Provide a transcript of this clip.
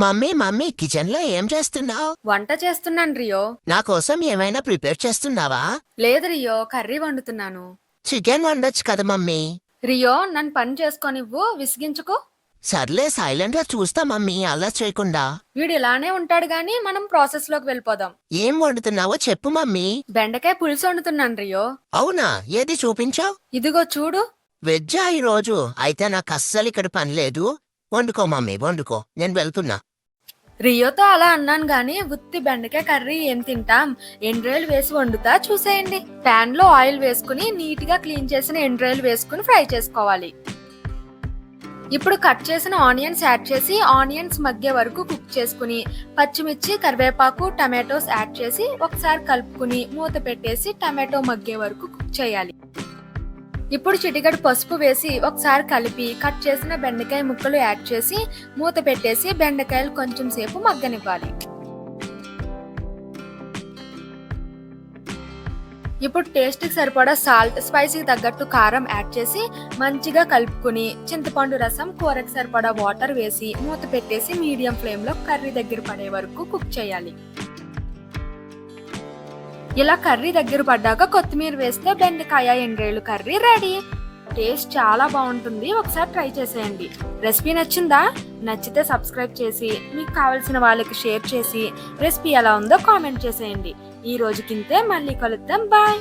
Mummy kitchen లో ఏం చేస్తున్నావు? వంట చేస్తున్నాను రియో. నా కోసం ఏమైనా ప్రిపేర్ చేస్తున్నావా? లేదు రియో, కర్రీ వండుతున్నాను. చికెన్ వండొచ్చు కదా మమ్మీ. రియో, నన్ను పని చేసుకోనివ్వు, విసిగించుకో. సర్లే, సైలెంట్ గా చూస్తా మమ్మీ, అలా చేయకుండా. వీడు ఇలానే ఉంటాడు గాని మనం ప్రాసెస్ లోకి వెళ్ళిపోదాం. ఏం వండుతున్నావో చెప్పు మమ్మీ. బెండకాయ పులుసు వండుతున్నాను రియో. అవునా, ఏది చూపించావు? ఇదిగో చూడు. వెజ్జా ఈరోజు? అయితే నాకు అస్సలు ఇక్కడ పని లేదు. వండుకో మమ్మీ, వండుకో, నేను వెళ్తున్నా. రియోతో అలా అన్నాను గాని ఉత్తి బెండకాయ కర్రీ ఏం తింటాం, ఎండ్రాయిలు వేసి వండుతా చూసేయండి. పాన్ లో ఆయిల్ వేసుకుని నీట్ గా క్లీన్ చేసిన ఎండ్రాయిలు వేసుకుని ఫ్రై చేసుకోవాలి. ఇప్పుడు కట్ చేసిన ఆనియన్స్ యాడ్ చేసి ఆనియన్స్ మగ్గే వరకు కుక్ చేసుకుని పచ్చిమిర్చి, కరివేపాకు, టమాటోస్ యాడ్ చేసి ఒకసారి కలుపుకుని మూత పెట్టేసి టమాటో మగ్గే వరకు కుక్ చేయాలి. ఇప్పుడు చిటికెడు పసుపు వేసి ఒకసారి కలిపి కట్ చేసిన బెండకాయ ముక్కలు యాడ్ చేసి మూత పెట్టేసి బెండకాయలు కొంచెం సేపు మగ్గనివ్వాలి. ఇప్పుడు టేస్ట్ కి సరిపడా సాల్ట్, స్పైసీకి తగ్గట్టు కారం యాడ్ చేసి మంచిగా కలుపుకుని చింతపండు రసం, కూరకు సరిపడా వాటర్ వేసి మూత పెట్టేసి మీడియం ఫ్లేమ్ లో కర్రీ దగ్గర పడే వరకు కుక్ చేయాలి. ఇలా కర్రీ దగ్గర పడ్డాక కొత్తిమీర వేస్తే బెండకాయ ఎండ్రాయిలు కర్రీ రెడీ. టేస్ట్ చాలా బాగుంటుంది, ఒకసారి ట్రై చేసేయండి. రెసిపీ నచ్చిందా? నచ్చితే సబ్స్క్రైబ్ చేసి మీకు కావలసిన వాళ్ళకి షేర్ చేసి రెసిపీ ఎలా ఉందో కామెంట్ చేసేయండి. ఈ రోజుకింతే, మళ్ళీ కలుద్దాం, బాయ్.